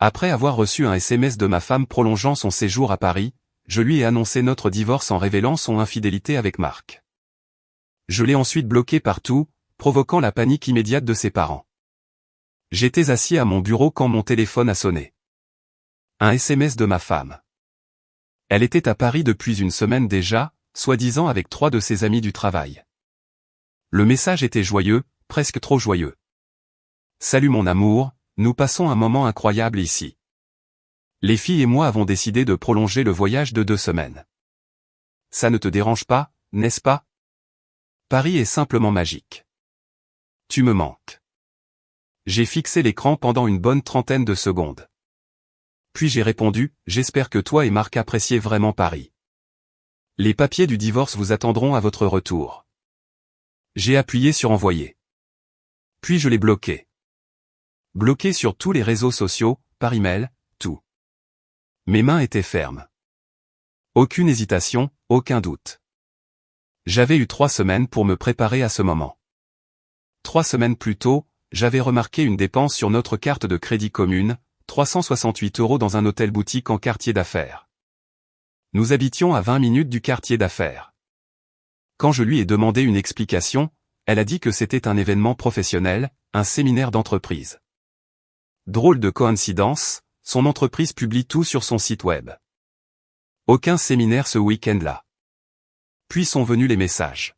Après avoir reçu un SMS de ma femme prolongeant son séjour à Paris, je lui ai annoncé notre divorce en révélant son infidélité avec Marc. Je l'ai ensuite bloqué partout, provoquant la panique immédiate de ses parents. J'étais assis à mon bureau quand mon téléphone a sonné. Un SMS de ma femme. Elle était à Paris depuis une semaine déjà, soi-disant avec 3 de ses amis du travail. Le message était joyeux, presque trop joyeux. Salut mon amour, nous passons un moment incroyable ici. Les filles et moi avons décidé de prolonger le voyage de 2 semaines. Ça ne te dérange pas, n'est-ce pas? Paris est simplement magique. Tu me manques. J'ai fixé l'écran pendant une bonne trentaine de secondes. Puis j'ai répondu, j'espère que toi et Marc appréciez vraiment Paris. Les papiers du divorce vous attendront à votre retour. J'ai appuyé sur envoyer. Puis je l'ai bloqué. Bloqué sur tous les réseaux sociaux, par email, tout. Mes mains étaient fermes. Aucune hésitation, aucun doute. J'avais eu 3 semaines pour me préparer à ce moment. 3 semaines plus tôt, j'avais remarqué une dépense sur notre carte de crédit commune, 368 € dans un hôtel boutique en quartier d'affaires. Nous habitions à 20 minutes du quartier d'affaires. Quand je lui ai demandé une explication, elle a dit que c'était un événement professionnel, un séminaire d'entreprise. Drôle de coïncidence, son entreprise publie tout sur son site web. Aucun séminaire ce week-end-là. Puis sont venus les messages.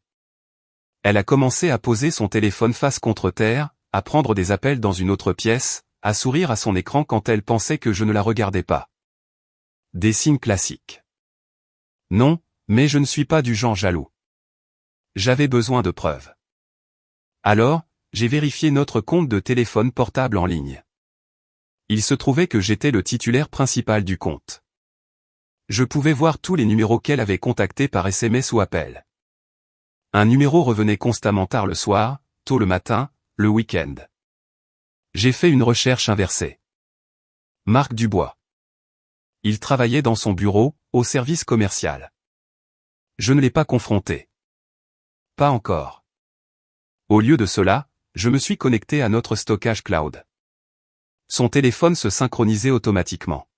Elle a commencé à poser son téléphone face contre terre, à prendre des appels dans une autre pièce, à sourire à son écran quand elle pensait que je ne la regardais pas. Des signes classiques. Non, mais je ne suis pas du genre jaloux. J'avais besoin de preuves. Alors, j'ai vérifié notre compte de téléphone portable en ligne. Il se trouvait que j'étais le titulaire principal du compte. Je pouvais voir tous les numéros qu'elle avait contactés par SMS ou appel. Un numéro revenait constamment tard le soir, tôt le matin, le week-end. J'ai fait une recherche inversée. Marc Dubois. Il travaillait dans son bureau, au service commercial. Je ne l'ai pas confronté. Pas encore. Au lieu de cela, je me suis connecté à notre stockage cloud. Son téléphone se synchronisait automatiquement.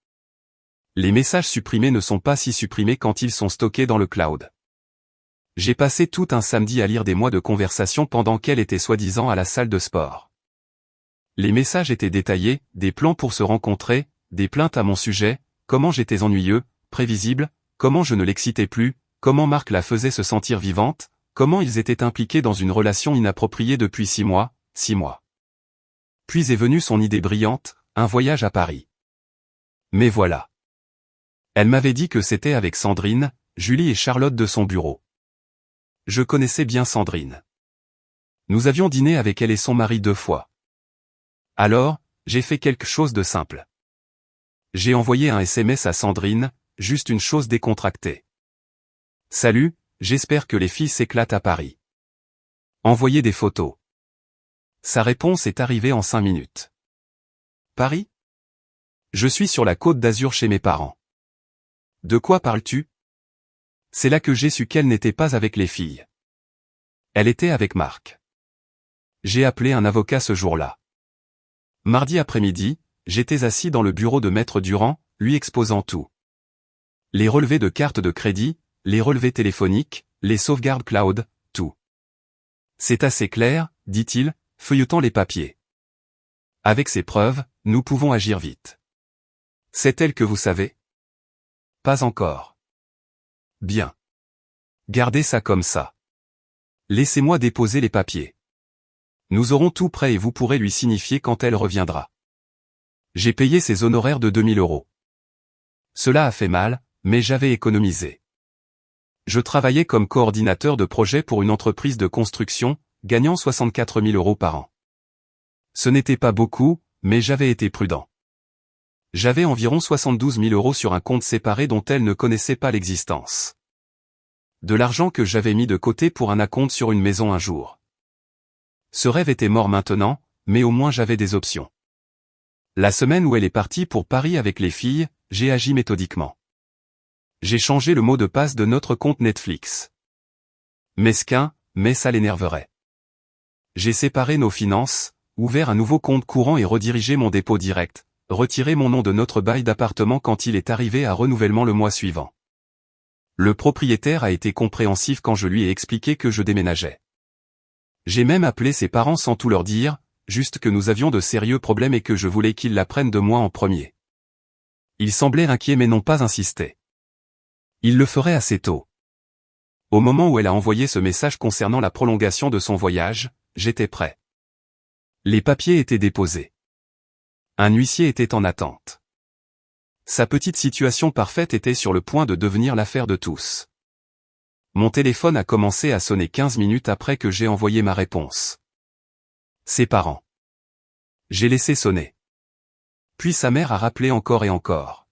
Les messages supprimés ne sont pas si supprimés quand ils sont stockés dans le cloud. J'ai passé tout un samedi à lire des mois de conversation pendant qu'elle était soi-disant à la salle de sport. Les messages étaient détaillés, des plans pour se rencontrer, des plaintes à mon sujet, comment j'étais ennuyeux, prévisible, comment je ne l'excitais plus, comment Marc la faisait se sentir vivante, comment ils étaient impliqués dans une relation inappropriée depuis 6 mois, 6 mois. Puis est venue son idée brillante, un voyage à Paris. Mais voilà. Elle m'avait dit que c'était avec Sandrine, Julie et Charlotte de son bureau. Je connaissais bien Sandrine. Nous avions dîné avec elle et son mari 2 fois. Alors, j'ai fait quelque chose de simple. J'ai envoyé un SMS à Sandrine, juste une chose décontractée. Salut, j'espère que les filles s'éclatent à Paris. Envoyez des photos. Sa réponse est arrivée en 5 minutes. Paris? Je suis sur la Côte d'Azur chez mes parents. De quoi parles-tu? C'est là que j'ai su qu'elle n'était pas avec les filles. Elle était avec Marc. J'ai appelé un avocat ce jour-là. Mardi après-midi, j'étais assis dans le bureau de Maître Durand, lui exposant tout. Les relevés de cartes de crédit, les relevés téléphoniques, les sauvegardes cloud, tout. C'est assez clair, dit-il, feuilletant les papiers. Avec ces preuves, nous pouvons agir vite. C'est elle que vous savez? Pas encore. Bien. Gardez ça comme ça. Laissez-moi déposer les papiers. Nous aurons tout prêt et vous pourrez lui signifier quand elle reviendra. J'ai payé ses honoraires de 2000 €. Cela a fait mal, mais j'avais économisé. Je travaillais comme coordinateur de projet pour une entreprise de construction, gagnant 64 000 € par an. Ce n'était pas beaucoup, mais j'avais été prudent. J'avais environ 72 000 € sur un compte séparé dont elle ne connaissait pas l'existence. De l'argent que j'avais mis de côté pour un acompte sur une maison un jour. Ce rêve était mort maintenant, mais au moins j'avais des options. La semaine où elle est partie pour Paris avec les filles, j'ai agi méthodiquement. J'ai changé le mot de passe de notre compte Netflix. Mesquin, mais ça l'énerverait. J'ai séparé nos finances, ouvert un nouveau compte courant et redirigé mon dépôt direct, retiré mon nom de notre bail d'appartement quand il est arrivé à renouvellement le mois suivant. Le propriétaire a été compréhensif quand je lui ai expliqué que je déménageais. J'ai même appelé ses parents sans tout leur dire, juste que nous avions de sérieux problèmes et que je voulais qu'ils l'apprennent de moi en premier. Ils semblaient inquiets mais n'ont pas insisté. Ils le feraient assez tôt. Au moment où elle a envoyé ce message concernant la prolongation de son voyage, j'étais prêt. Les papiers étaient déposés. Un huissier était en attente. Sa petite situation parfaite était sur le point de devenir l'affaire de tous. Mon téléphone a commencé à sonner 15 minutes après que j'ai envoyé ma réponse. Ses parents. J'ai laissé sonner. Puis sa mère a rappelé encore et encore.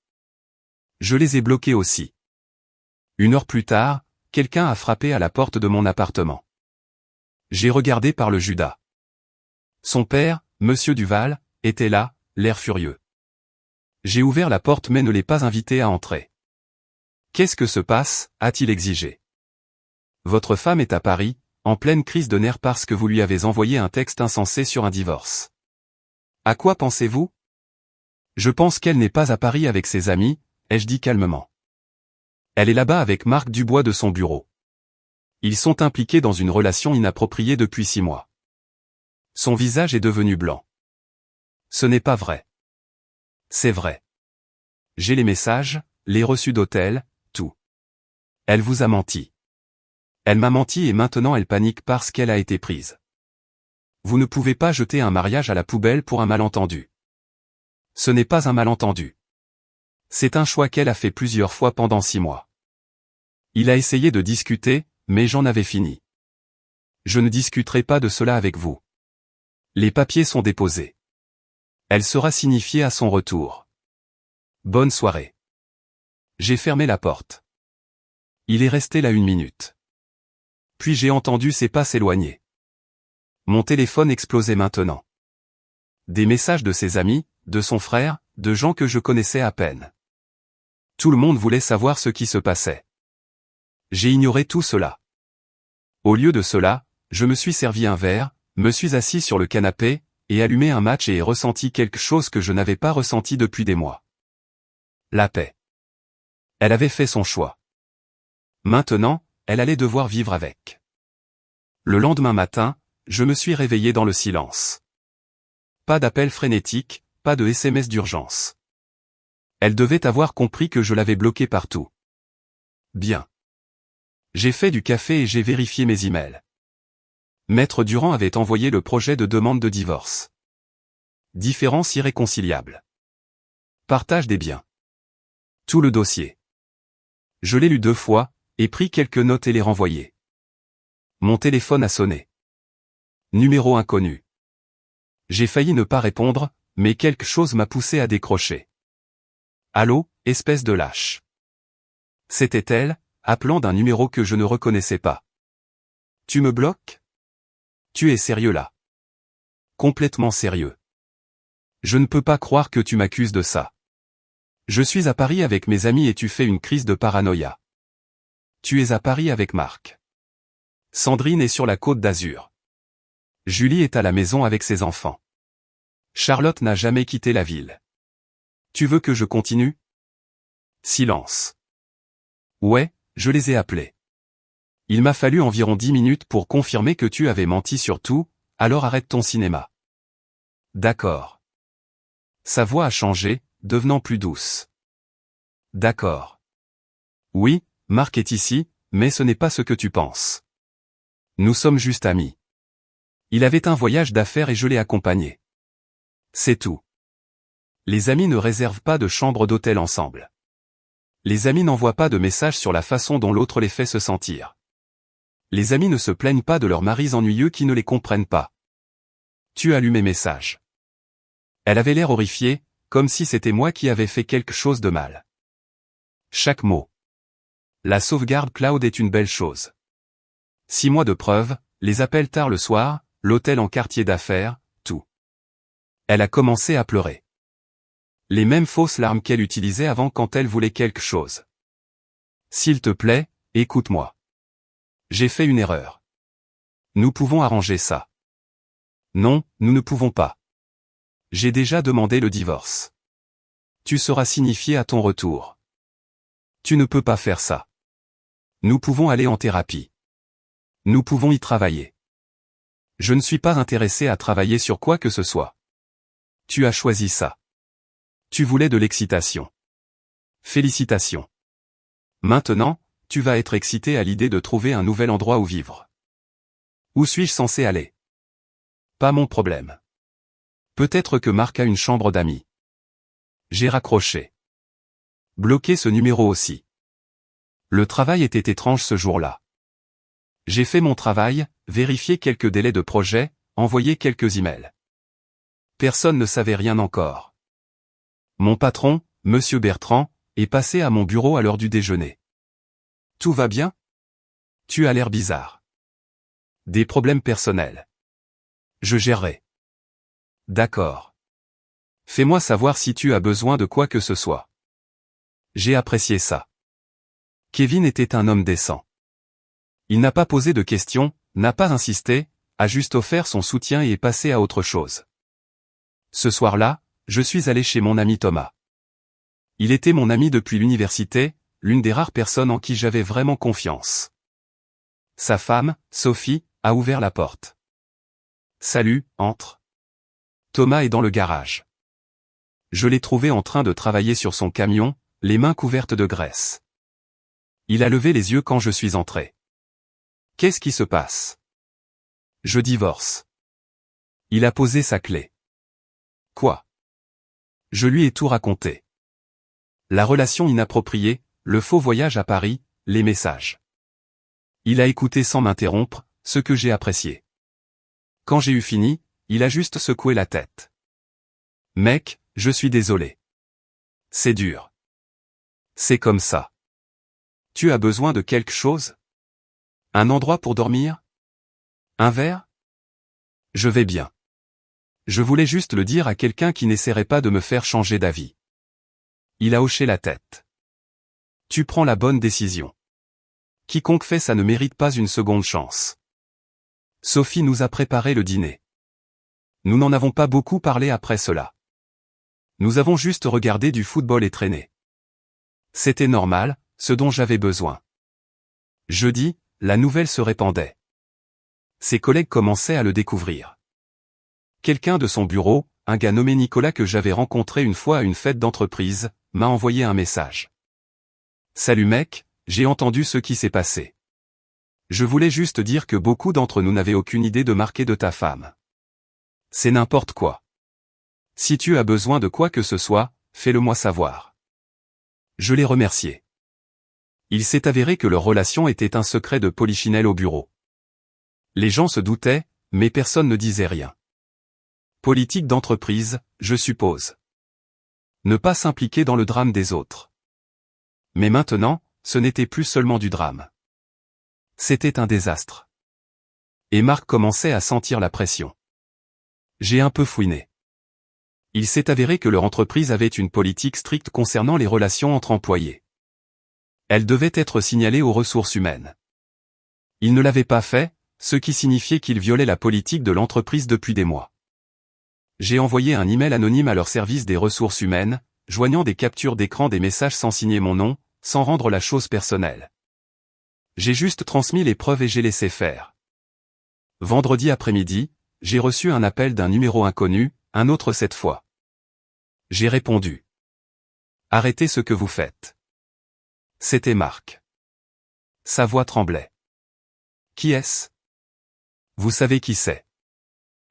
Je les ai bloqués aussi. 1 heure plus tard, quelqu'un a frappé à la porte de mon appartement. J'ai regardé par le Judas. Son père, Monsieur Duval, était là, l'air furieux. J'ai ouvert la porte mais ne l'ai pas invité à entrer. « Qu'est-ce que se passe » a-t-il exigé. « Votre femme est à Paris, en pleine crise de nerfs parce que vous lui avez envoyé un texte insensé sur un divorce. » « À quoi pensez-vous ? » ?»« Je pense qu'elle n'est pas à Paris avec ses amis, » ai-je dit calmement. « Elle est là-bas avec Marc Dubois de son bureau. Ils sont impliqués dans une relation inappropriée depuis 6 mois. » Son visage est devenu blanc. « Ce n'est pas vrai. » « C'est vrai. J'ai les messages, les reçus d'hôtel, tout. Elle vous a menti. Elle m'a menti et maintenant elle panique parce qu'elle a été prise. Vous ne pouvez pas jeter un mariage à la poubelle pour un malentendu. Ce n'est pas un malentendu. C'est un choix qu'elle a fait plusieurs fois pendant 6 mois. Il a essayé de discuter, mais j'en avais fini. Je ne discuterai pas de cela avec vous. Les papiers sont déposés. Elle sera signifiée à son retour. Bonne soirée. J'ai fermé la porte. Il est resté là 1 minute. Puis j'ai entendu ses pas s'éloigner. Mon téléphone explosait maintenant. Des messages de ses amis, de son frère, de gens que je connaissais à peine. Tout le monde voulait savoir ce qui se passait. J'ai ignoré tout cela. Au lieu de cela, je me suis servi un verre, me suis assis sur le canapé, et allumé un match et ai ressenti quelque chose que je n'avais pas ressenti depuis des mois. La paix. Elle avait fait son choix. Maintenant, elle allait devoir vivre avec. Le lendemain matin, je me suis réveillé dans le silence. Pas d'appel frénétique, pas de SMS d'urgence. Elle devait avoir compris que je l'avais bloquée partout. Bien. J'ai fait du café et j'ai vérifié mes emails. Maître Durand avait envoyé le projet de demande de divorce. Différence irréconciliable. Partage des biens. Tout le dossier. Je l'ai lu 2 fois, et pris quelques notes et les renvoyé. Mon téléphone a sonné. Numéro inconnu. J'ai failli ne pas répondre, mais quelque chose m'a poussé à décrocher. Allô, espèce de lâche. C'était elle, appelant d'un numéro que je ne reconnaissais pas. Tu me bloques ? Tu es sérieux là ? Complètement sérieux. Je ne peux pas croire que tu m'accuses de ça. Je suis à Paris avec mes amis et tu fais une crise de paranoïa. Tu es à Paris avec Marc. Sandrine est sur la Côte d'Azur. Julie est à la maison avec ses enfants. Charlotte n'a jamais quitté la ville. Tu veux que je continue ? Silence. Ouais, je les ai appelés. Il m'a fallu environ 10 minutes pour confirmer que tu avais menti sur tout, alors arrête ton cinéma. D'accord. Sa voix a changé, devenant plus douce. D'accord. Oui, Marc est ici, mais ce n'est pas ce que tu penses. Nous sommes juste amis. Il avait un voyage d'affaires et je l'ai accompagné. C'est tout. Les amis ne réservent pas de chambre d'hôtel ensemble. Les amis n'envoient pas de messages sur la façon dont l'autre les fait se sentir. Les amis ne se plaignent pas de leurs maris ennuyeux qui ne les comprennent pas. Tu as lu mes messages. Elle avait l'air horrifiée, comme si c'était moi qui avais fait quelque chose de mal. Chaque mot. La sauvegarde cloud est une belle chose. 6 mois de preuve, les appels tard le soir, l'hôtel en quartier d'affaires, tout. Elle a commencé à pleurer. Les mêmes fausses larmes qu'elle utilisait avant quand elle voulait quelque chose. S'il te plaît, écoute-moi. J'ai fait une erreur. Nous pouvons arranger ça. Non, nous ne pouvons pas. J'ai déjà demandé le divorce. tu seras signifié à ton retour. Tu ne peux pas faire ça. Nous pouvons aller en thérapie. Nous pouvons y travailler. Je ne suis pas intéressé à travailler sur quoi que ce soit. Tu as choisi ça. Tu voulais de l'excitation. Félicitations. Maintenant, tu vas être excité à l'idée de trouver un nouvel endroit où vivre. Où suis-je censé aller? Pas mon problème. Peut-être que Marc a une chambre d'amis. J'ai raccroché. Bloqué ce numéro aussi. Le travail était étrange ce jour-là. J'ai fait mon travail, vérifié quelques délais de projet, envoyé quelques emails. Personne ne savait rien encore. Mon patron, Monsieur Bertrand, est passé à mon bureau à l'heure du déjeuner. Tout va bien? Tu as l'air bizarre. Des problèmes personnels. Je gérerai. D'accord. Fais-moi savoir si tu as besoin de quoi que ce soit. J'ai apprécié ça. Kevin était un homme décent. Il n'a pas posé de questions, n'a pas insisté, a juste offert son soutien et est passé à autre chose. Ce soir-là, je suis allé chez mon ami Thomas. Il était mon ami depuis l'université, l'une des rares personnes en qui j'avais vraiment confiance. Sa femme, Sophie, a ouvert la porte. Salut, entre. Thomas est dans le garage. Je l'ai trouvé en train de travailler sur son camion, les mains couvertes de graisse. Il a levé les yeux quand je suis entré. Qu'est-ce qui se passe? Je divorce. Il a posé sa clé. Quoi? Je lui ai tout raconté. La relation inappropriée, le faux voyage à Paris, les messages. Il a écouté sans m'interrompre, ce que j'ai apprécié. Quand j'ai eu fini, il a juste secoué la tête. Mec, je suis désolé. C'est dur. C'est comme ça. Tu as besoin de quelque chose? Un endroit pour dormir? Un verre? Je vais bien. Je voulais juste le dire à quelqu'un qui n'essaierait pas de me faire changer d'avis. Il a hoché la tête. Tu prends la bonne décision. Quiconque fait ça ne mérite pas une seconde chance. Sophie nous a préparé le dîner. Nous n'en avons pas beaucoup parlé après cela. Nous avons juste regardé du football et traîné. C'était normal, ce dont j'avais besoin. Jeudi, la nouvelle se répandait. Ses collègues commençaient à le découvrir. Quelqu'un de son bureau, un gars nommé Nicolas que j'avais rencontré une fois à une fête d'entreprise, m'a envoyé un message. Salut mec, j'ai entendu ce qui s'est passé. Je voulais juste dire que beaucoup d'entre nous n'avaient aucune idée de marquer de ta femme. C'est n'importe quoi. Si tu as besoin de quoi que ce soit, fais-le-moi savoir. Je l'ai remercié. Il s'est avéré que leur relation était un secret de polichinelle au bureau. Les gens se doutaient, mais personne ne disait rien. Politique d'entreprise, je suppose. Ne pas s'impliquer dans le drame des autres. Mais maintenant, ce n'était plus seulement du drame. C'était un désastre. Et Marc commençait à sentir la pression. J'ai un peu fouiné. Il s'est avéré que leur entreprise avait une politique stricte concernant les relations entre employés. Elle devait être signalée aux ressources humaines. Il ne l'avait pas fait, ce qui signifiait qu'il violait la politique de l'entreprise depuis des mois. J'ai envoyé un email anonyme à leur service des ressources humaines, joignant des captures d'écran des messages sans signer mon nom, sans rendre la chose personnelle. J'ai juste transmis les preuves et j'ai laissé faire. Vendredi après-midi, j'ai reçu un appel d'un numéro inconnu, un autre cette fois. J'ai répondu. Arrêtez ce que vous faites. C'était Marc. Sa voix tremblait. Qui est-ce? Vous savez qui c'est.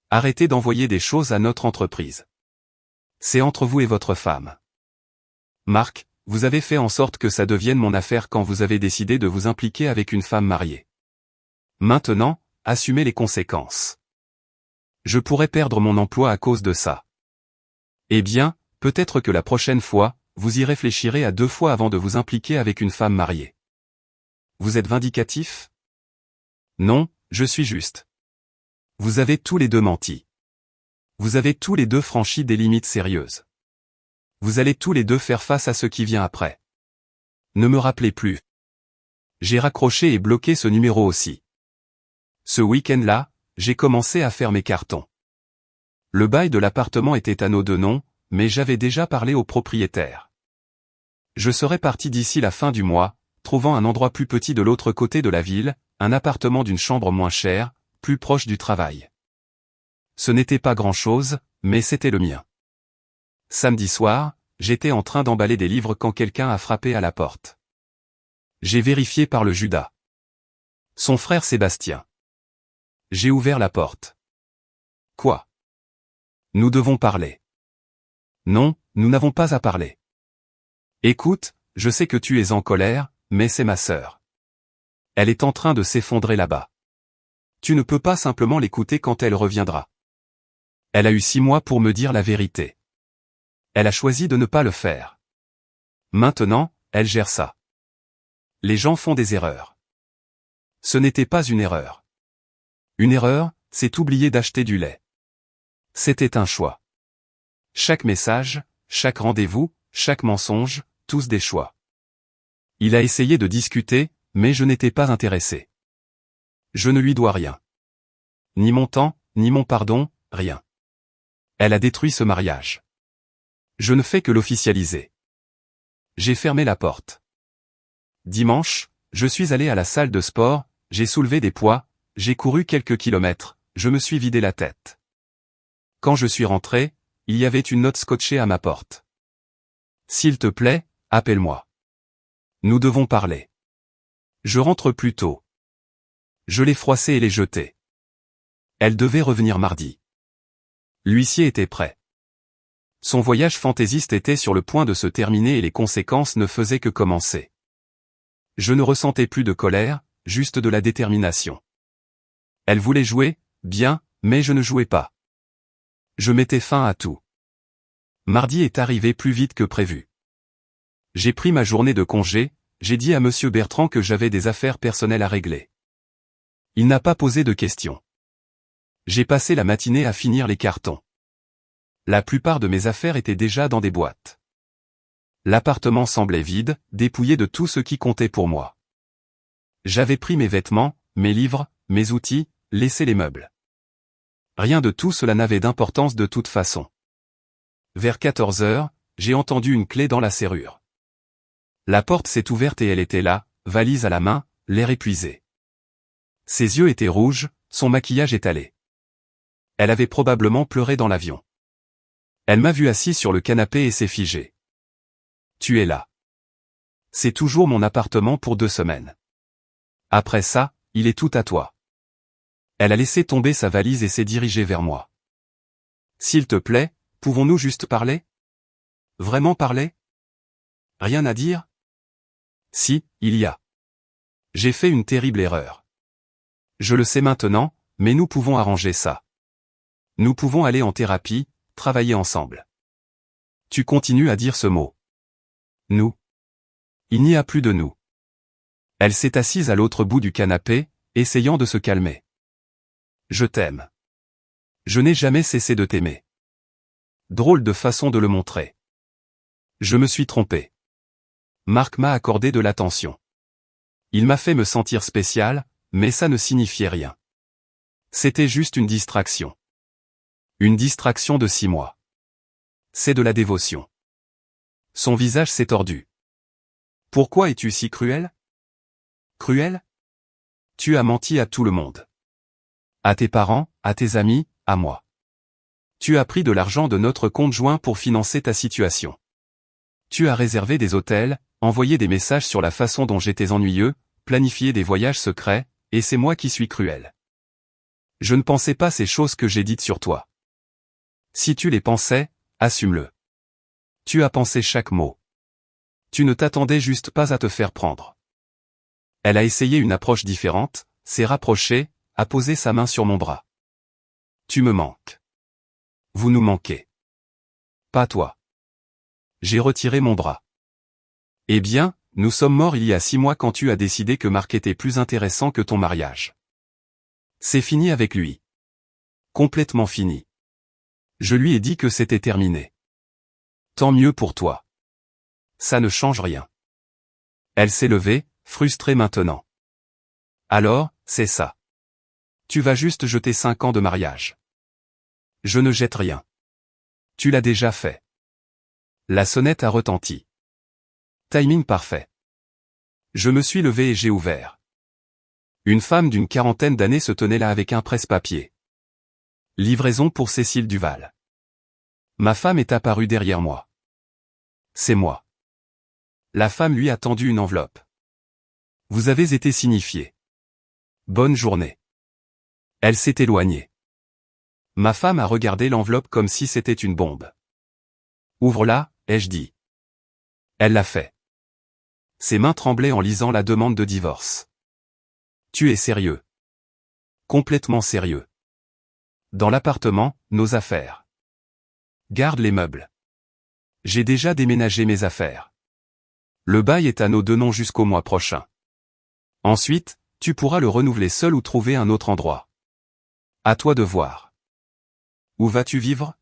Arrêtez d'envoyer des choses à notre entreprise. C'est entre vous et votre femme. Marc, vous avez fait en sorte que ça devienne mon affaire quand vous avez décidé de vous impliquer avec une femme mariée. Maintenant, assumez les conséquences. Je pourrais perdre mon emploi à cause de ça. Eh bien, peut-être que la prochaine fois, vous y réfléchirez à 2 fois avant de vous impliquer avec une femme mariée. Vous êtes vindicatif? Non, je suis juste. Vous avez tous les deux menti. Vous avez tous les deux franchi des limites sérieuses. Vous allez tous les deux faire face à ce qui vient après. Ne me rappelez plus. J'ai raccroché et bloqué ce numéro aussi. Ce week-end-là, j'ai commencé à faire mes cartons. Le bail de l'appartement était à nos deux noms, mais j'avais déjà parlé au propriétaire. Je serais parti d'ici la fin du mois, trouvant un endroit plus petit de l'autre côté de la ville, un appartement d'une chambre moins chère, plus proche du travail. Ce n'était pas grand-chose, mais c'était le mien. Samedi soir, j'étais en train d'emballer des livres quand quelqu'un a frappé à la porte. J'ai vérifié par le Judas. Son frère Sébastien. J'ai ouvert la porte. Quoi? Nous devons parler. Non, nous n'avons pas à parler. Écoute, je sais que tu es en colère, mais c'est ma sœur. Elle est en train de s'effondrer là-bas. Tu ne peux pas simplement l'écouter quand elle reviendra. Elle a eu 6 mois pour me dire la vérité. Elle a choisi de ne pas le faire. Maintenant, elle gère ça. Les gens font des erreurs. Ce n'était pas une erreur. Une erreur, c'est oublier d'acheter du lait. C'était un choix. Chaque message, chaque rendez-vous, chaque mensonge, tous des choix. Il a essayé de discuter, mais je n'étais pas intéressé. Je ne lui dois rien. Ni mon temps, ni mon pardon, rien. Elle a détruit ce mariage. Je ne fais que l'officialiser. J'ai fermé la porte. Dimanche, je suis allé à la salle de sport, j'ai soulevé des poids, j'ai couru quelques kilomètres, je me suis vidé la tête. Quand je suis rentré, il y avait une note scotchée à ma porte. S'il te plaît, appelle-moi. Nous devons parler. Je rentre plus tôt. Je l'ai froissée et l'ai jetée. Elle devait revenir mardi. L'huissier était prêt. Son voyage fantaisiste était sur le point de se terminer et les conséquences ne faisaient que commencer. Je ne ressentais plus de colère, juste de la détermination. Elle voulait jouer, bien, mais je ne jouais pas. Je mettais fin à tout. Mardi est arrivé plus vite que prévu. J'ai pris ma journée de congé, j'ai dit à monsieur Bertrand que j'avais des affaires personnelles à régler. Il n'a pas posé de questions. J'ai passé la matinée à finir les cartons. La plupart de mes affaires étaient déjà dans des boîtes. L'appartement semblait vide, dépouillé de tout ce qui comptait pour moi. J'avais pris mes vêtements, mes livres, mes outils, laissé les meubles. Rien de tout cela n'avait d'importance de toute façon. Vers 14 heures, j'ai entendu une clé dans la serrure. La porte s'est ouverte et elle était là, valise à la main, l'air épuisé. Ses yeux étaient rouges, son maquillage étalé. Elle avait probablement pleuré dans l'avion. Elle m'a vu assis sur le canapé et s'est figée. Tu es là. C'est toujours mon appartement pour 2 semaines. Après ça, il est tout à toi. Elle a laissé tomber sa valise et s'est dirigée vers moi. S'il te plaît, pouvons-nous juste parler? Vraiment parler? Rien à dire? Si, il y a. J'ai fait une terrible erreur. Je le sais maintenant, mais nous pouvons arranger ça. Nous pouvons aller en thérapie, travailler ensemble. Tu continues à dire ce mot. Nous. Il n'y a plus de nous. Elle s'est assise à l'autre bout du canapé, essayant de se calmer. Je t'aime. Je n'ai jamais cessé de t'aimer. Drôle de façon de le montrer. Je me suis trompé. Marc m'a accordé de l'attention. Il m'a fait me sentir spécial, mais ça ne signifiait rien. C'était juste une distraction. Une distraction de 6 mois. C'est de la dévotion. Son visage s'est tordu. Pourquoi es-tu si cruel? Cruel? Tu as menti à tout le monde. À tes parents, à tes amis, à moi. Tu as pris de l'argent de notre compte joint pour financer ta situation. Tu as réservé des hôtels, envoyé des messages sur la façon dont j'étais ennuyeux, planifié des voyages secrets, et c'est moi qui suis cruel. Je ne pensais pas ces choses que j'ai dites sur toi. Si tu les pensais, assume-le. Tu as pensé chaque mot. Tu ne t'attendais juste pas à te faire prendre. Elle a essayé une approche différente, s'est rapprochée, a posé sa main sur mon bras. Tu me manques. Vous nous manquez. Pas toi. J'ai retiré mon bras. Eh bien, nous sommes morts il y a 6 mois quand tu as décidé que Marc était plus intéressant que ton mariage. C'est fini avec lui. Complètement fini. Je lui ai dit que c'était terminé. Tant mieux pour toi. Ça ne change rien. Elle s'est levée, frustrée maintenant. Alors, c'est ça. Tu vas juste jeter 5 ans de mariage. Je ne jette rien. Tu l'as déjà fait. La sonnette a retenti. Timing parfait. Je me suis levé et j'ai ouvert. Une femme d'une quarantaine d'années se tenait là avec un presse-papier. Livraison pour Cécile Duval. Ma femme est apparue derrière moi. C'est moi. La femme lui a tendu une enveloppe. Vous avez été signifié. Bonne journée. Elle s'est éloignée. Ma femme a regardé l'enveloppe comme si c'était une bombe. Ouvre-la, ai-je dit. Elle l'a fait. Ses mains tremblaient en lisant la demande de divorce. Tu es sérieux? Complètement sérieux. Dans l'appartement, nos affaires. Garde les meubles. J'ai déjà déménagé mes affaires. Le bail est à nos deux noms jusqu'au mois prochain. Ensuite, tu pourras le renouveler seul ou trouver un autre endroit. À toi de voir. Où vas-tu vivre?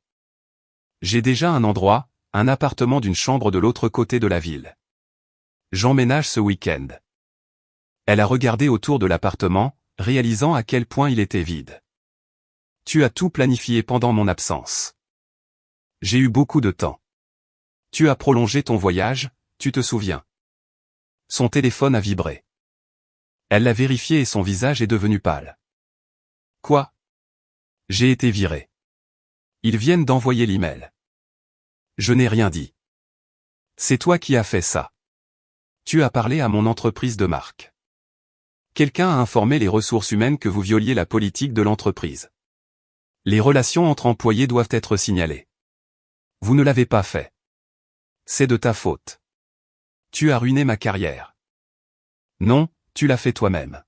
J'ai déjà un endroit, un appartement d'une chambre de l'autre côté de la ville. J'emménage ce week-end. Elle a regardé autour de l'appartement, réalisant à quel point il était vide. Tu as tout planifié pendant mon absence. J'ai eu beaucoup de temps. Tu as prolongé ton voyage, tu te souviens. Son téléphone a vibré. Elle l'a vérifié et son visage est devenu pâle. Quoi? J'ai été viré. Ils viennent d'envoyer l'email. Je n'ai rien dit. C'est toi qui as fait ça. Tu as parlé à mon entreprise de marque. Quelqu'un a informé les ressources humaines que vous violiez la politique de l'entreprise. Les relations entre employés doivent être signalées. Vous ne l'avez pas fait. C'est de ta faute. Tu as ruiné ma carrière. Non, tu l'as fait toi-même.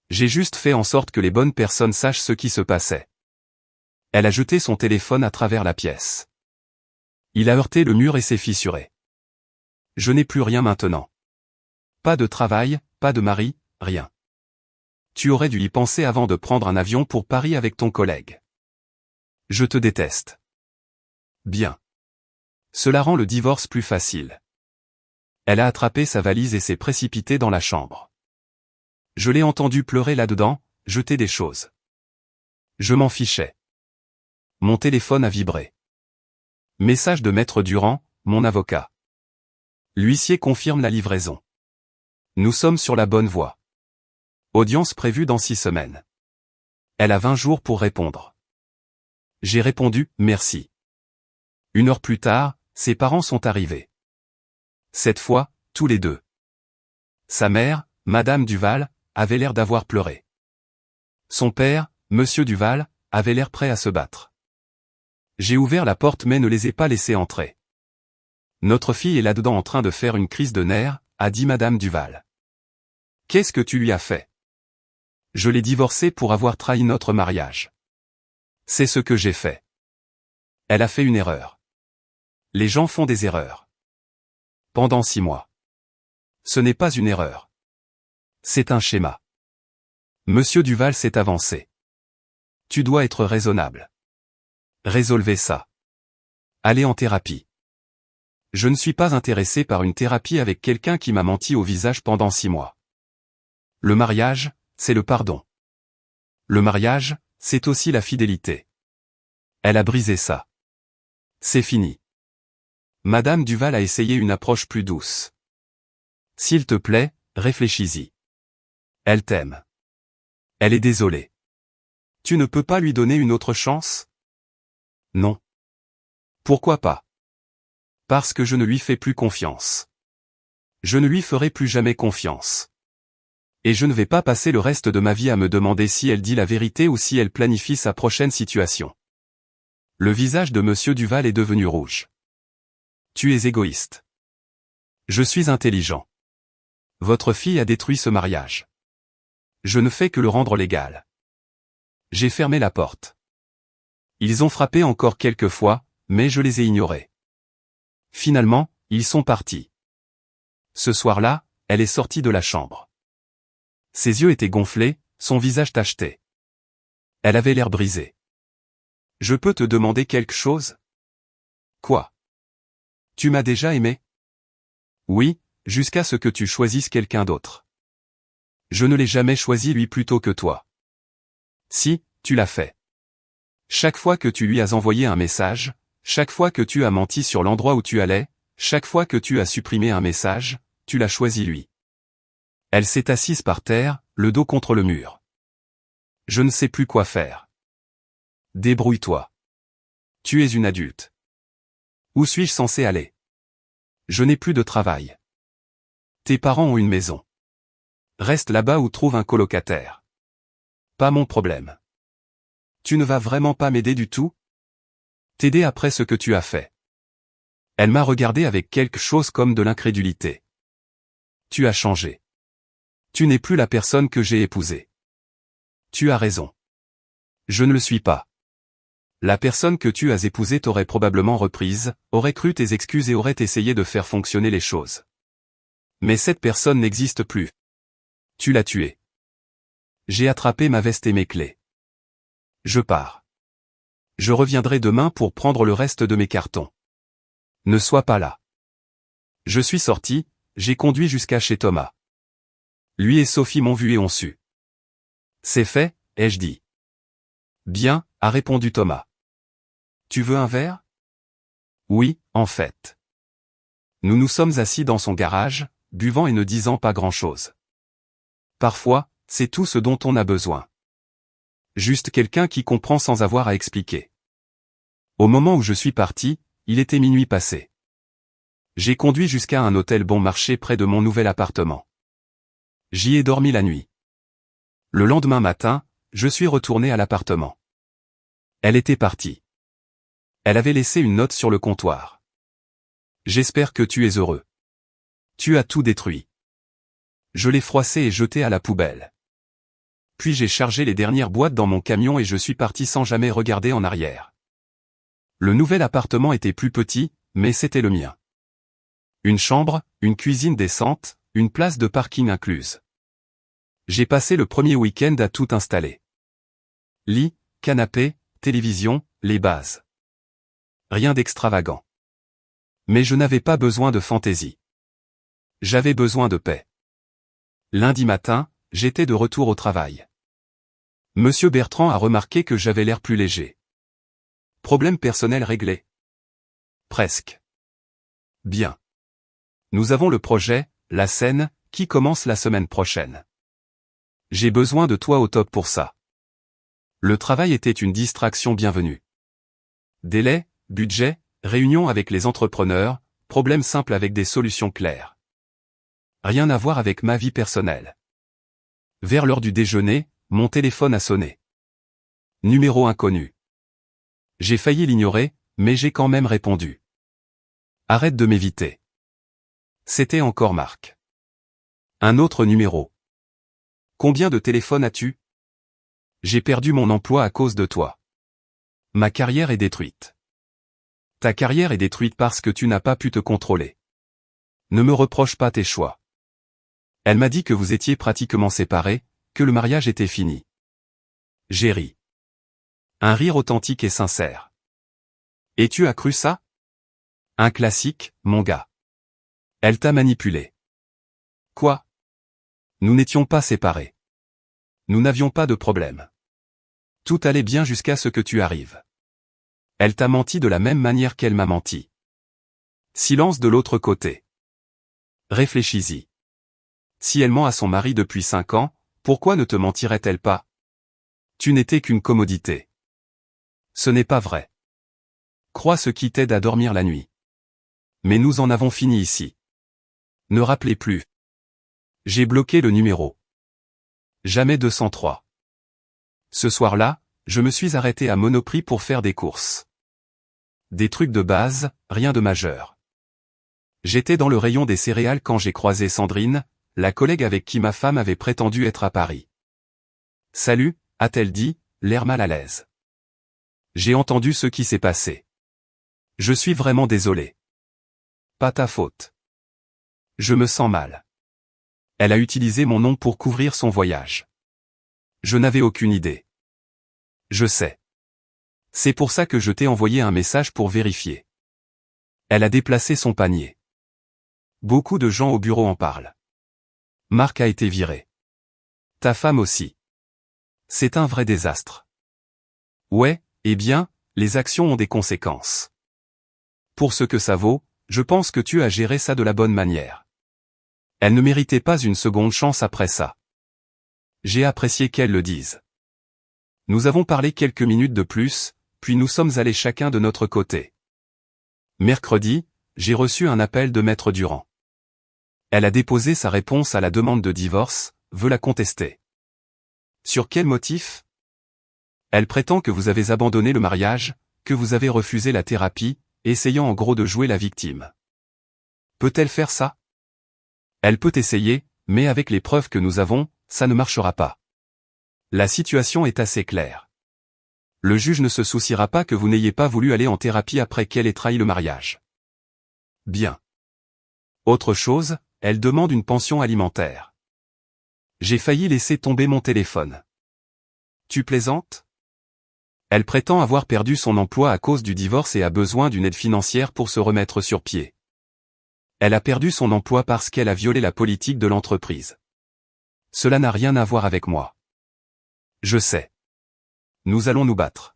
J'ai juste fait en sorte que les bonnes personnes sachent ce qui se passait. Elle a jeté son téléphone à travers la pièce. Il a heurté le mur et s'est fissuré. Je n'ai plus rien maintenant. Pas de travail, pas de mari, rien. Tu aurais dû y penser avant de prendre un avion pour Paris avec ton collègue. Je te déteste. Bien. Cela rend le divorce plus facile. Elle a attrapé sa valise et s'est précipitée dans la chambre. Je l'ai entendu pleurer là-dedans, jeter des choses. Je m'en fichais. Mon téléphone a vibré. Message de Maître Durand, mon avocat. L'huissier confirme la livraison. Nous sommes sur la bonne voie. Audience prévue dans 6 semaines. Elle a 20 jours pour répondre. J'ai répondu, merci. 1 heure plus tard, ses parents sont arrivés. Cette fois, tous les deux. Sa mère, Madame Duval, avait l'air d'avoir pleuré. Son père, Monsieur Duval, avait l'air prêt à se battre. J'ai ouvert la porte mais ne les ai pas laissés entrer. Notre fille est là-dedans en train de faire une crise de nerfs, a dit Madame Duval. Qu'est-ce que tu lui as fait? Je l'ai divorcée pour avoir trahi notre mariage. C'est ce que j'ai fait. Elle a fait une erreur. Les gens font des erreurs. Pendant 6 mois. Ce n'est pas une erreur. C'est un schéma. Monsieur Duval s'est avancé. Tu dois être raisonnable. Résolvez ça. Allez en thérapie. Je ne suis pas intéressé par une thérapie avec quelqu'un qui m'a menti au visage pendant 6 mois. Le mariage, c'est le pardon. Le mariage, c'est aussi la fidélité. Elle a brisé ça. C'est fini. Madame Duval a essayé une approche plus douce. S'il te plaît, réfléchis-y. Elle t'aime. Elle est désolée. Tu ne peux pas lui donner une autre chance? Non. Pourquoi pas? Parce que je ne lui fais plus confiance. Je ne lui ferai plus jamais confiance. Et je ne vais pas passer le reste de ma vie à me demander si elle dit la vérité ou si elle planifie sa prochaine situation. Le visage de Monsieur Duval est devenu rouge. Tu es égoïste. Je suis intelligent. Votre fille a détruit ce mariage. Je ne fais que le rendre légal. J'ai fermé la porte. Ils ont frappé encore quelques fois, mais je les ai ignorés. Finalement, ils sont partis. Ce soir-là, elle est sortie de la chambre. Ses yeux étaient gonflés, son visage tacheté. Elle avait l'air brisée. Je peux te demander quelque chose? Quoi? Tu m'as déjà aimé? Oui, jusqu'à ce que tu choisisses quelqu'un d'autre. Je ne l'ai jamais choisi lui plutôt que toi. Si, tu l'as fait. Chaque fois que tu lui as envoyé un message, Chaque fois que tu as menti sur l'endroit où tu allais, chaque fois que tu as supprimé un message, tu l'as choisi lui. Elle s'est assise par terre, le dos contre le mur. Je ne sais plus quoi faire. Débrouille-toi. Tu es une adulte. Où suis-je censé aller? Je n'ai plus de travail. Tes parents ont une maison. Reste là-bas ou trouve un colocataire. Pas mon problème. Tu ne vas vraiment pas m'aider du tout? T'aider après ce que tu as fait. Elle m'a regardé avec quelque chose comme de l'incrédulité. Tu as changé. Tu n'es plus la personne que j'ai épousée. Tu as raison. Je ne le suis pas. La personne que tu as épousée t'aurait probablement reprise, aurait cru tes excuses et aurait essayé de faire fonctionner les choses. Mais cette personne n'existe plus. Tu l'as tuée. J'ai attrapé ma veste et mes clés. Je pars. Je reviendrai demain pour prendre le reste de mes cartons. Ne sois pas là. Je suis sorti, j'ai conduit jusqu'à chez Thomas. Lui et Sophie m'ont vu et ont su. C'est fait, ai-je dit. Bien, a répondu Thomas. Tu veux un verre? Oui, en fait. Nous nous sommes assis dans son garage, buvant et ne disant pas grand-chose. Parfois, c'est tout ce dont on a besoin. Juste quelqu'un qui comprend sans avoir à expliquer. Au moment où je suis parti, il était minuit passé. J'ai conduit jusqu'à un hôtel bon marché près de mon nouvel appartement. J'y ai dormi la nuit. Le lendemain matin, je suis retourné à l'appartement. Elle était partie. Elle avait laissé une note sur le comptoir. J'espère que tu es heureux. Tu as tout détruit. Je l'ai froissé et jeté à la poubelle. Puis j'ai chargé les dernières boîtes dans mon camion et je suis parti sans jamais regarder en arrière. Le nouvel appartement était plus petit, mais c'était le mien. Une chambre, une cuisine décente, une place de parking incluse. J'ai passé le premier week-end à tout installer. Lit, canapé, télévision, les bases. Rien d'extravagant. Mais je n'avais pas besoin de fantaisie. J'avais besoin de paix. Lundi matin, j'étais de retour au travail. Monsieur Bertrand a remarqué que j'avais l'air plus léger. Problème personnel réglé. Presque. Bien. Nous avons le projet, la scène, qui commence la semaine prochaine. J'ai besoin de toi au top pour ça. Le travail était une distraction bienvenue. Délai, budget, réunion avec les entrepreneurs, problème simple avec des solutions claires. Rien à voir avec ma vie personnelle. Vers l'heure du déjeuner, mon téléphone a sonné. Numéro inconnu. J'ai failli l'ignorer, mais j'ai quand même répondu. Arrête de m'éviter. C'était encore Marc. Un autre numéro. Combien de téléphones as-tu? J'ai perdu mon emploi à cause de toi. Ma carrière est détruite. Ta carrière est détruite parce que tu n'as pas pu te contrôler. Ne me reproche pas tes choix. Elle m'a dit que vous étiez pratiquement séparés, que le mariage était fini. J'ai ri. Un rire authentique et sincère. Et tu as cru ça? Un classique, mon gars. Elle t'a manipulé. Quoi? Nous n'étions pas séparés. Nous n'avions pas de problème. Tout allait bien jusqu'à ce que tu arrives. Elle t'a menti de la même manière qu'elle m'a menti. Silence de l'autre côté. Réfléchis-y. Si elle ment à son mari depuis 5 ans, pourquoi ne te mentirait-elle pas? Tu n'étais qu'une commodité. Ce n'est pas vrai. Crois ce qui t'aide à dormir la nuit. Mais nous en avons fini ici. Ne rappelez plus. J'ai bloqué le numéro. Jamais 203. Ce soir-là, je me suis arrêté à Monoprix pour faire des courses. Des trucs de base, rien de majeur. J'étais dans le rayon des céréales quand j'ai croisé Sandrine, la collègue avec qui ma femme avait prétendu être à Paris. Salut, a-t-elle dit, l'air mal à l'aise. J'ai entendu ce qui s'est passé. Je suis vraiment désolé. Pas ta faute. Je me sens mal. Elle a utilisé mon nom pour couvrir son voyage. Je n'avais aucune idée. Je sais. C'est pour ça que je t'ai envoyé un message pour vérifier. Elle a déplacé son panier. Beaucoup de gens au bureau en parlent. Marc a été viré. Ta femme aussi. C'est un vrai désastre. Ouais, eh bien, les actions ont des conséquences. Pour ce que ça vaut, je pense que tu as géré ça de la bonne manière. Elle ne méritait pas une seconde chance après ça. J'ai apprécié qu'elle le dise. Nous avons parlé quelques minutes de plus, puis nous sommes allés chacun de notre côté. Mercredi, j'ai reçu un appel de Maître Durand. Elle a déposé sa réponse à la demande de divorce, veut la contester. Sur quel motif? Elle prétend que vous avez abandonné le mariage, que vous avez refusé la thérapie, essayant en gros de jouer la victime. Peut-elle faire ça? Elle peut essayer, mais avec les preuves que nous avons, ça ne marchera pas. La situation est assez claire. Le juge ne se souciera pas que vous n'ayez pas voulu aller en thérapie après qu'elle ait trahi le mariage. Bien. Autre chose, elle demande une pension alimentaire. J'ai failli laisser tomber mon téléphone. Tu plaisantes? Elle prétend avoir perdu son emploi à cause du divorce et a besoin d'une aide financière pour se remettre sur pied. Elle a perdu son emploi parce qu'elle a violé la politique de l'entreprise. Cela n'a rien à voir avec moi. Je sais. Nous allons nous battre.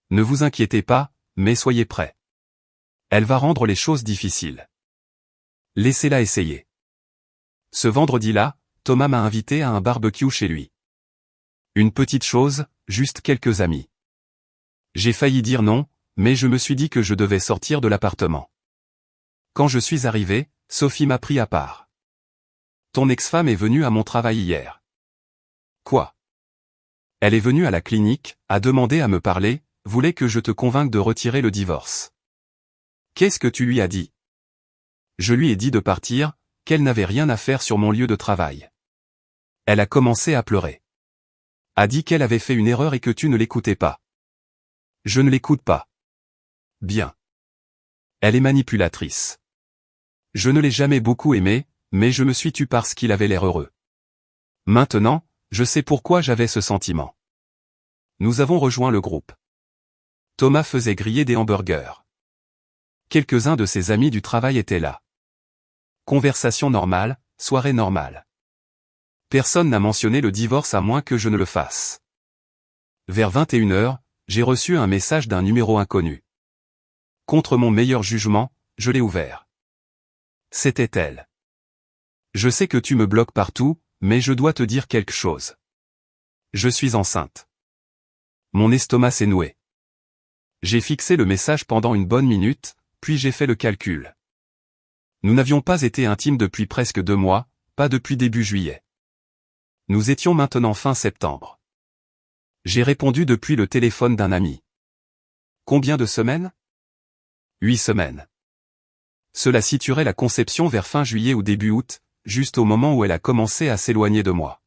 Ne vous inquiétez pas, mais soyez prêts. Elle va rendre les choses difficiles. Laissez-la essayer. Ce vendredi-là, Thomas m'a invité à un barbecue chez lui. Une petite chose, juste quelques amis. J'ai failli dire non, mais je me suis dit que je devais sortir de l'appartement. Quand je suis arrivé, Sophie m'a pris à part. Ton ex-femme est venue à mon travail hier. Quoi? Elle est venue à la clinique, a demandé à me parler, voulait que je te convainque de retirer le divorce. Qu'est-ce que tu lui as dit? Je lui ai dit de partir, qu'elle n'avait rien à faire sur mon lieu de travail. Elle a commencé à pleurer. A dit qu'elle avait fait une erreur et que tu ne l'écoutais pas. Je ne l'écoute pas. Bien. Elle est manipulatrice. Je ne l'ai jamais beaucoup aimé, mais je me suis tu parce qu'il avait l'air heureux. Maintenant, je sais pourquoi j'avais ce sentiment. Nous avons rejoint le groupe. Thomas faisait griller des hamburgers. Quelques-uns de ses amis du travail étaient là. Conversation normale, soirée normale. Personne n'a mentionné le divorce à moins que je ne le fasse. Vers 21h, j'ai reçu un message d'un numéro inconnu. Contre mon meilleur jugement, je l'ai ouvert. C'était elle. Je sais que tu me bloques partout, mais je dois te dire quelque chose. Je suis enceinte. Mon estomac s'est noué. J'ai fixé le message pendant une bonne minute, puis j'ai fait le calcul. Nous n'avions pas été intimes depuis presque 2 mois, pas depuis début juillet. Nous étions maintenant fin septembre. J'ai répondu depuis le téléphone d'un ami. Combien de semaines? 8 semaines. Cela situerait la conception vers fin juillet ou début août, juste au moment où elle a commencé à s'éloigner de moi.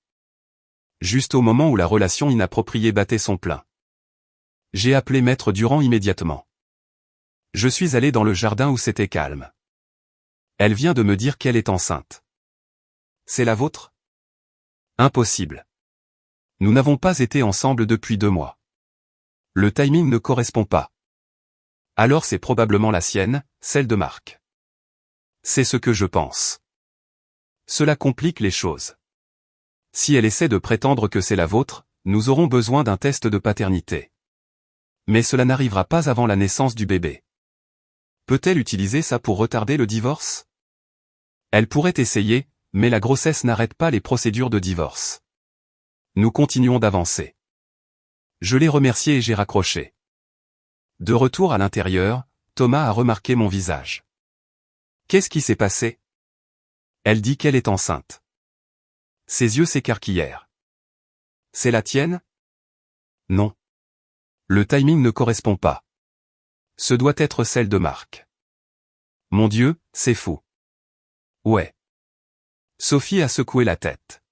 Juste au moment où la relation inappropriée battait son plein. J'ai appelé Maître Durand immédiatement. Je suis allé dans le jardin où c'était calme. Elle vient de me dire qu'elle est enceinte. C'est la vôtre? Impossible. Nous n'avons pas été ensemble depuis 2 mois. Le timing ne correspond pas. Alors c'est probablement la sienne, celle de Marc. C'est ce que je pense. Cela complique les choses. Si elle essaie de prétendre que c'est la vôtre, nous aurons besoin d'un test de paternité. Mais cela n'arrivera pas avant la naissance du bébé. Peut-elle utiliser ça pour retarder le divorce? Elle pourrait essayer, mais la grossesse n'arrête pas les procédures de divorce. Nous continuons d'avancer. Je l'ai remercié et j'ai raccroché. De retour à l'intérieur, Thomas a remarqué mon visage. Qu'est-ce qui s'est passé? Elle dit qu'elle est enceinte. Ses yeux s'écarquillèrent. C'est la tienne? Non. Le timing ne correspond pas. Ce doit être celle de Marc. Mon Dieu, c'est fou. Ouais. Sophie a secoué la tête.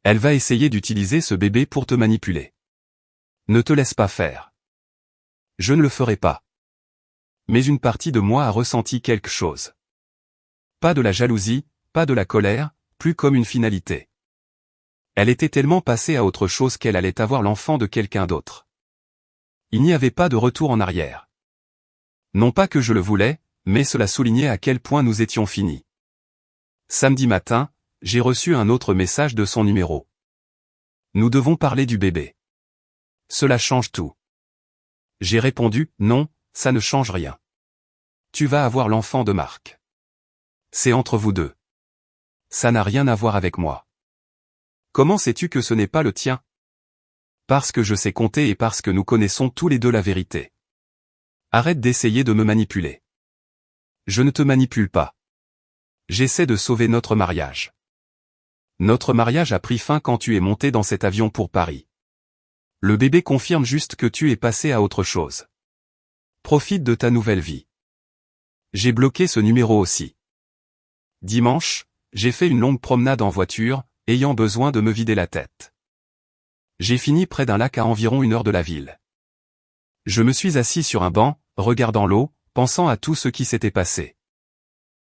Elle va essayer d'utiliser ce bébé pour te manipuler. Ne te laisse pas faire. Je ne le ferai pas. Mais une partie de moi a ressenti quelque chose. Pas de la jalousie, pas de la colère, plus comme une finalité. Elle était tellement passée à autre chose qu'elle allait avoir l'enfant de quelqu'un d'autre. Il n'y avait pas de retour en arrière. Non pas que je le voulais, mais cela soulignait à quel point nous étions finis. Samedi matin, j'ai reçu un autre message de son numéro. Nous devons parler du bébé. Cela change tout. J'ai répondu, non, ça ne change rien. tu vas avoir l'enfant de Marc. C'est entre vous deux. Ça n'a rien à voir avec moi. Comment sais-tu que ce n'est pas le tien? Parce que je sais compter et parce que nous connaissons tous les deux la vérité. Arrête d'essayer de me manipuler. Je ne te manipule pas. J'essaie de sauver notre mariage. Notre mariage a pris fin quand tu es monté dans cet avion pour Paris. Le bébé confirme juste que tu es passé à autre chose. Profite de ta nouvelle vie. J'ai bloqué ce numéro aussi. Dimanche, j'ai fait une longue promenade en voiture, ayant besoin de me vider la tête. J'ai fini près d'un lac à environ 1 heure de la ville. Je me suis assis sur un banc, regardant l'eau, pensant à tout ce qui s'était passé.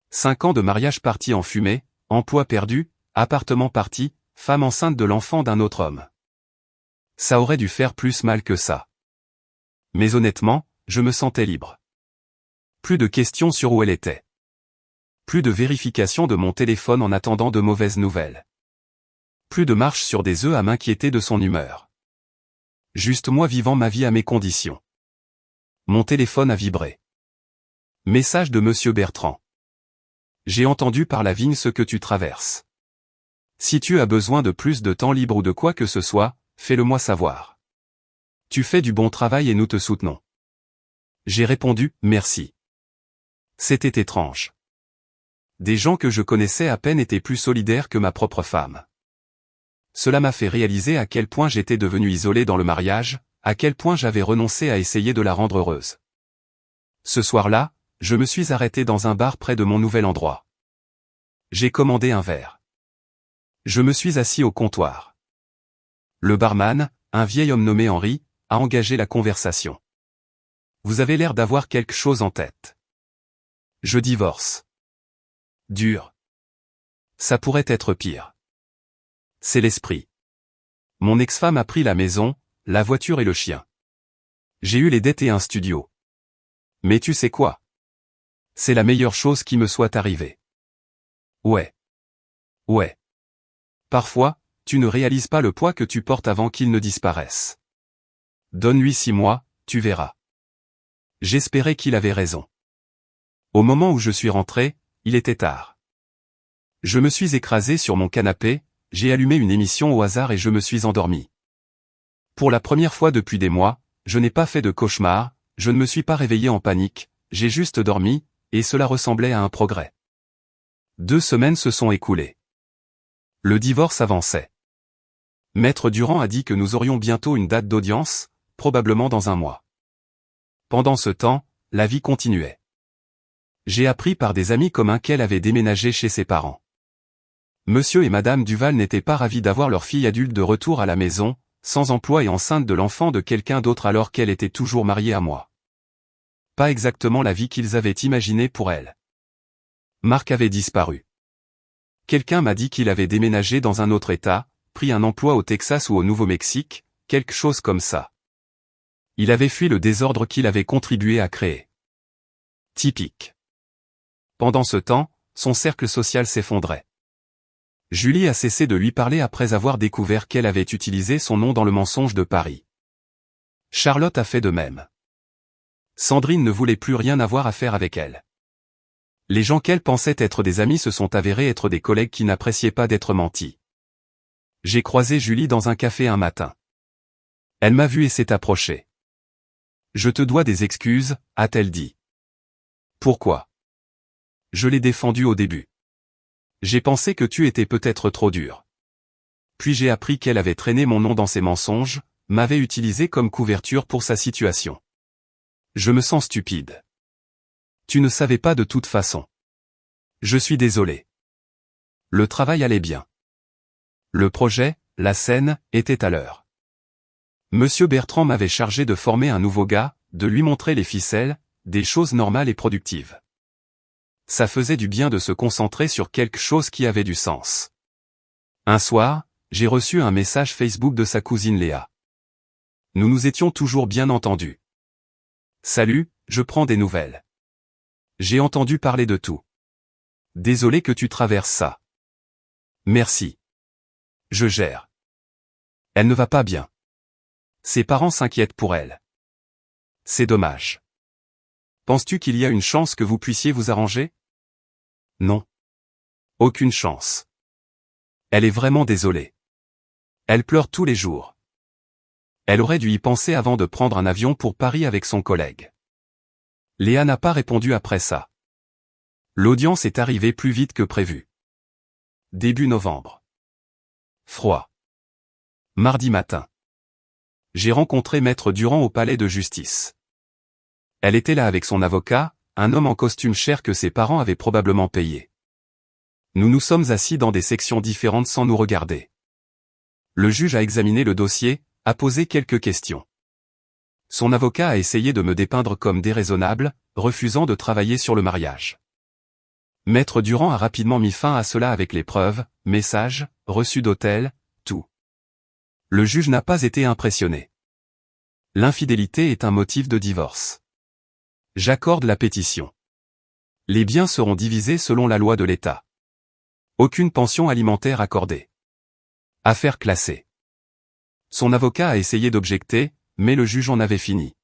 5 ans de mariage partis en fumée, emploi perdu, appartement parti, femme enceinte de l'enfant d'un autre homme. Ça aurait dû faire plus mal que ça. Mais honnêtement, je me sentais libre. Plus de questions sur où elle était. Plus de vérification de mon téléphone en attendant de mauvaises nouvelles. Plus de marche sur des œufs à m'inquiéter de son humeur. Juste moi vivant ma vie à mes conditions. Mon téléphone a vibré. Message de Monsieur Bertrand. J'ai entendu par la vigne ce que tu traverses. Si tu as besoin de plus de temps libre ou de quoi que ce soit, fais-le-moi savoir. Tu fais du bon travail et nous te soutenons. J'ai répondu, merci. C'était étrange. Des gens que je connaissais à peine étaient plus solidaires que ma propre femme. Cela m'a fait réaliser à quel point j'étais devenu isolé dans le mariage, à quel point j'avais renoncé à essayer de la rendre heureuse. Ce soir-là, je me suis arrêté dans un bar près de mon nouvel endroit. J'ai commandé un verre. Je me suis assis au comptoir. Le barman, un vieil homme nommé Henri, a engagé la conversation. Vous avez l'air d'avoir quelque chose en tête. Je divorce. Dur. Ça pourrait être pire. C'est l'esprit. Mon ex-femme a pris la maison, la voiture et le chien. J'ai eu les dettes et un studio. Mais tu sais quoi? C'est la meilleure chose qui me soit arrivée. Ouais. Ouais. Parfois, tu ne réalises pas le poids que tu portes avant qu'il ne disparaisse. Donne-lui 6 mois, tu verras. J'espérais qu'il avait raison. Au moment où je suis rentré, il était tard. Je me suis écrasé sur mon canapé, j'ai allumé une émission au hasard et je me suis endormi. Pour la première fois depuis des mois, je n'ai pas fait de cauchemar, je ne me suis pas réveillé en panique, j'ai juste dormi, et cela ressemblait à un progrès. 2 semaines se sont écoulées. Le divorce avançait. Maître Durand a dit que nous aurions bientôt une date d'audience, probablement dans 1 mois. Pendant ce temps, la vie continuait. J'ai appris par des amis communs qu'elle avait déménagé chez ses parents. Monsieur et Madame Duval n'étaient pas ravis d'avoir leur fille adulte de retour à la maison, sans emploi et enceinte de l'enfant de quelqu'un d'autre alors qu'elle était toujours mariée à moi. Pas exactement la vie qu'ils avaient imaginée pour elle. Marc avait disparu. Quelqu'un m'a dit qu'il avait déménagé dans un autre État, pris un emploi au Texas ou au Nouveau-Mexique, quelque chose comme ça. Il avait fui le désordre qu'il avait contribué à créer. Typique. Pendant ce temps, son cercle social s'effondrait. Julie a cessé de lui parler après avoir découvert qu'elle avait utilisé son nom dans le mensonge de Paris. Charlotte a fait de même. Sandrine ne voulait plus rien avoir à faire avec elle. Les gens qu'elle pensait être des amis se sont avérés être des collègues qui n'appréciaient pas d'être mentis. J'ai croisé Julie dans un café un matin. Elle m'a vu et s'est approchée. Je te dois des excuses, a-t-elle dit. Pourquoi? Je l'ai défendue au début. J'ai pensé que tu étais peut-être trop dur. Puis j'ai appris qu'elle avait traîné mon nom dans ses mensonges, m'avait utilisé comme couverture pour sa situation. Je me sens stupide. Tu ne savais pas de toute façon. Je suis désolé. Le travail allait bien. Le projet, la scène, était à l'heure. Monsieur Bertrand m'avait chargé de former un nouveau gars, de lui montrer les ficelles, des choses normales et productives. Ça faisait du bien de se concentrer sur quelque chose qui avait du sens. Un soir, j'ai reçu un message Facebook de sa cousine Léa. Nous nous étions toujours bien entendus. Salut, je prends des nouvelles. J'ai entendu parler de tout. Désolé que tu traverses ça. Merci. Je gère. Elle ne va pas bien. Ses parents s'inquiètent pour elle. C'est dommage. Penses-tu qu'il y a une chance que vous puissiez vous arranger? Non. Aucune chance. Elle est vraiment désolée. Elle pleure tous les jours. Elle aurait dû y penser avant de prendre un avion pour Paris avec son collègue. Léa n'a pas répondu après ça. L'audience est arrivée plus vite que prévu. Début novembre. Froid. Mardi matin. J'ai rencontré Maître Durand au palais de justice. Elle était là avec son avocat, un homme en costume cher que ses parents avaient probablement payé. Nous nous sommes assis dans des sections différentes sans nous regarder. Le juge a examiné le dossier, a posé quelques questions. Son avocat a essayé de me dépeindre comme déraisonnable, refusant de travailler sur le mariage. Maître Durand a rapidement mis fin à cela avec les preuves, messages, reçus d'hôtel, tout. Le juge n'a pas été impressionné. L'infidélité est un motif de divorce. J'accorde la pétition. Les biens seront divisés selon la loi de l'État. Aucune pension alimentaire accordée. Affaire classée. Son avocat a essayé d'objecter, mais le juge en avait fini.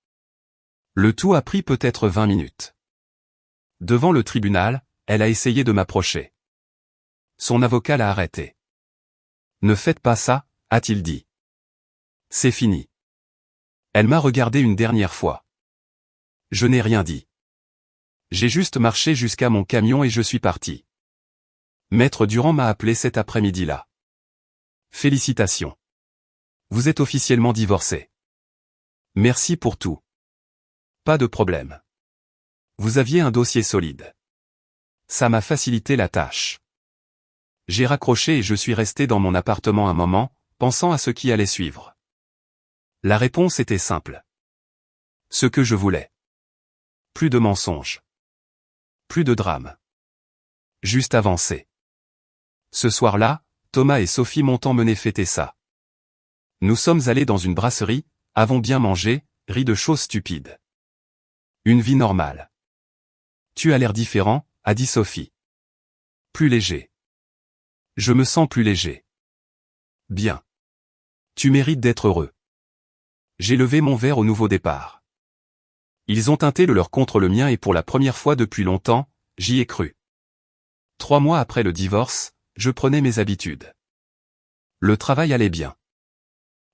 Le tout a pris peut-être 20 minutes. Devant le tribunal, elle a essayé de m'approcher. Son avocat l'a arrêté. Ne faites pas ça, a-t-il dit. C'est fini. Elle m'a regardé une dernière fois. Je n'ai rien dit. J'ai juste marché jusqu'à mon camion et je suis parti. Maître Durand m'a appelé cet après-midi-là. Félicitations. Vous êtes officiellement divorcé. Merci pour tout. Pas de problème. Vous aviez un dossier solide. Ça m'a facilité la tâche. J'ai raccroché et je suis resté dans mon appartement un moment, pensant à ce qui allait suivre. La réponse était simple. Ce que je voulais. Plus de mensonges. Plus de drame. Juste avancer. Ce soir-là, Thomas et Sophie m'ont emmené fêter ça. Nous sommes allés dans une brasserie, avons bien mangé, ri de choses stupides. Une vie normale. Tu as l'air différent, a dit Sophie. Plus léger. Je me sens plus léger. Bien. Tu mérites d'être heureux. J'ai levé mon verre au nouveau départ. Ils ont teinté le leur contre le mien et pour la première fois depuis longtemps, j'y ai cru. 3 mois après le divorce, je prenais mes habitudes. Le travail allait bien.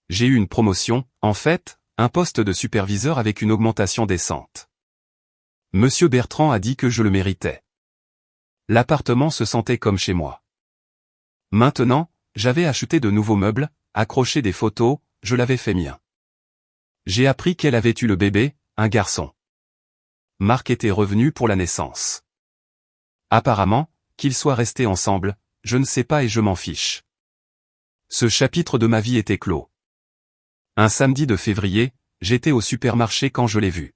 J'ai eu une promotion, en fait, un poste de superviseur avec une augmentation décente. Monsieur Bertrand a dit que je le méritais. L'appartement se sentait comme chez moi. Maintenant, j'avais acheté de nouveaux meubles, accroché des photos, je l'avais fait mien. J'ai appris qu'elle avait eu le bébé, un garçon. Marc était revenu pour la naissance. Apparemment, qu'ils soient restés ensemble, je ne sais pas et je m'en fiche. Ce chapitre de ma vie était clos. Un samedi de février, j'étais au supermarché quand je l'ai vue.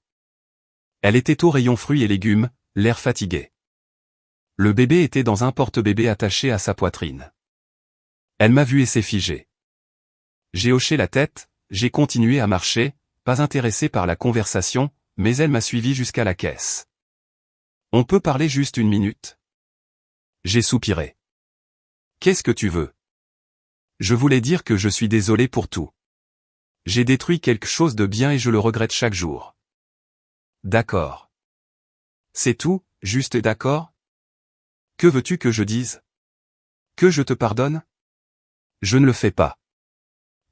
Elle était au rayon fruits et légumes, l'air fatigué. Le bébé était dans un porte-bébé attaché à sa poitrine. Elle m'a vu et s'est figée. J'ai hoché la tête, j'ai continué à marcher, pas intéressé par la conversation, mais elle m'a suivi jusqu'à la caisse. On peut parler juste 1 minute? J'ai soupiré. Qu'est-ce que tu veux? Je voulais dire que je suis désolé pour tout. J'ai détruit quelque chose de bien et je le regrette chaque jour. D'accord. C'est tout, juste d'accord? Que veux-tu que je dise? Que je te pardonne? Je ne le fais pas.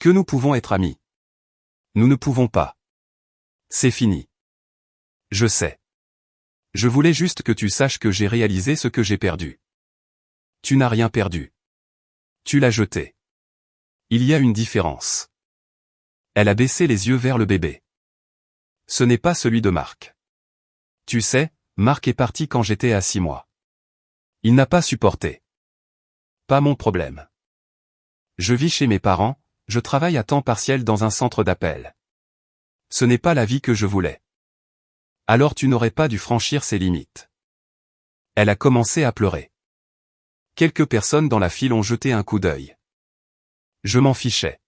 Que nous pouvons être amis. Nous ne pouvons pas. C'est fini. Je sais. Je voulais juste que tu saches que j'ai réalisé ce que j'ai perdu. Tu n'as rien perdu. Tu l'as jeté. Il y a une différence. Elle a baissé les yeux vers le bébé. Ce n'est pas celui de Marc. Tu sais, Marc est parti quand j'étais à 6 mois. Il n'a pas supporté. Pas mon problème. Je vis chez mes parents, je travaille à temps partiel dans un centre d'appel. Ce n'est pas la vie que je voulais. Alors tu n'aurais pas dû franchir ces limites. Elle a commencé à pleurer. Quelques personnes dans la file ont jeté un coup d'œil. Je m'en fichais.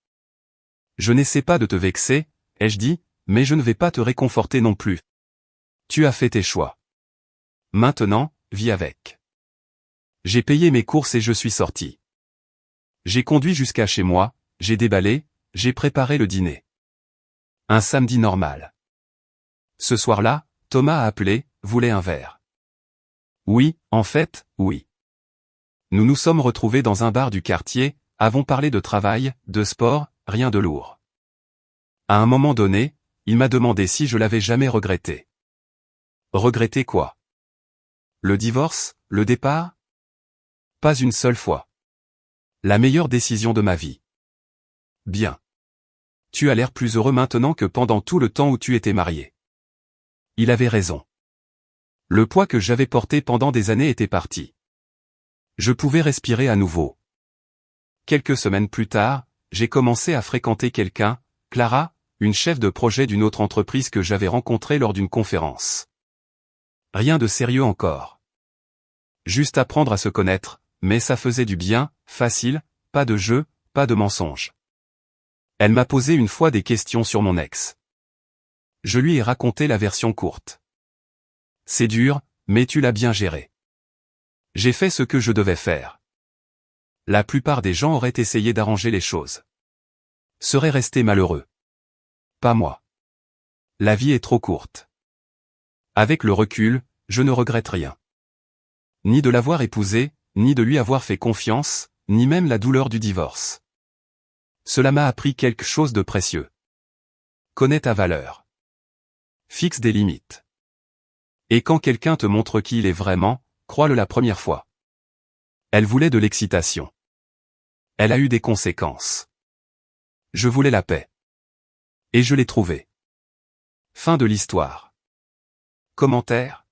Je n'essaie pas de te vexer, ai-je dit, mais je ne vais pas te réconforter non plus. Tu as fait tes choix. Maintenant, vis avec. J'ai payé mes courses et je suis sorti. J'ai conduit jusqu'à chez moi, j'ai déballé, j'ai préparé le dîner. Un samedi normal. Ce soir-là, Thomas a appelé, voulait un verre. Oui, en fait, oui. Nous nous sommes retrouvés dans un bar du quartier, avons parlé de travail, de sport, rien de lourd. À un moment donné, il m'a demandé si je l'avais jamais regretté. Regretter quoi? Le divorce, le départ? Pas une seule fois. La meilleure décision de ma vie. Bien. Tu as l'air plus heureux maintenant que pendant tout le temps où tu étais marié. Il avait raison. Le poids que j'avais porté pendant des années était parti. Je pouvais respirer à nouveau. Quelques semaines plus tard, j'ai commencé à fréquenter quelqu'un, Clara, une chef de projet d'une autre entreprise que j'avais rencontrée lors d'une conférence. Rien de sérieux encore. Juste apprendre à se connaître, mais ça faisait du bien, facile, pas de jeu, pas de mensonge. Elle m'a posé une fois des questions sur mon ex. Je lui ai raconté la version courte. C'est dur, mais tu l'as bien géré. J'ai fait ce que je devais faire. La plupart des gens auraient essayé d'arranger les choses. Seraient restés malheureux. Pas moi. La vie est trop courte. Avec le recul, je ne regrette rien. Ni de l'avoir épousé, ni de lui avoir fait confiance, ni même la douleur du divorce. Cela m'a appris quelque chose de précieux. Connais ta valeur. Fixe des limites. Et quand quelqu'un te montre qui il est vraiment, crois-le la première fois. Elle voulait de l'excitation. Elle a eu des conséquences. Je voulais la paix. Et je l'ai trouvée. Fin de l'histoire. Commentaire.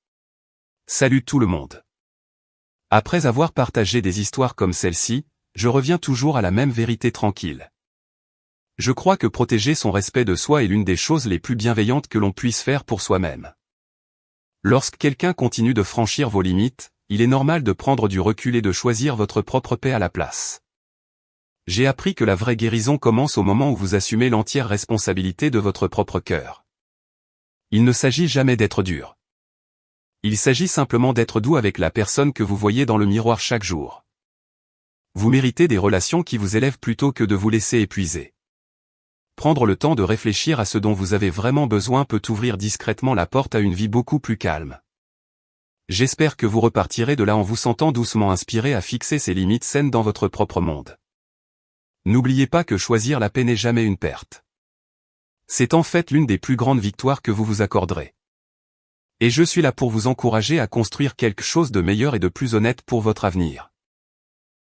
Salut tout le monde. Après avoir partagé des histoires comme celle-ci, je reviens toujours à la même vérité tranquille. Je crois que protéger son respect de soi est l'une des choses les plus bienveillantes que l'on puisse faire pour soi-même. Lorsque quelqu'un continue de franchir vos limites, il est normal de prendre du recul et de choisir votre propre paix à la place. J'ai appris que la vraie guérison commence au moment où vous assumez l'entière responsabilité de votre propre cœur. Il ne s'agit jamais d'être dur. Il s'agit simplement d'être doux avec la personne que vous voyez dans le miroir chaque jour. Vous méritez des relations qui vous élèvent plutôt que de vous laisser épuiser. Prendre le temps de réfléchir à ce dont vous avez vraiment besoin peut ouvrir discrètement la porte à une vie beaucoup plus calme. J'espère que vous repartirez de là en vous sentant doucement inspiré à fixer ces limites saines dans votre propre monde. N'oubliez pas que choisir la paix n'est jamais une perte. C'est en fait l'une des plus grandes victoires que vous vous accorderez. Et je suis là pour vous encourager à construire quelque chose de meilleur et de plus honnête pour votre avenir.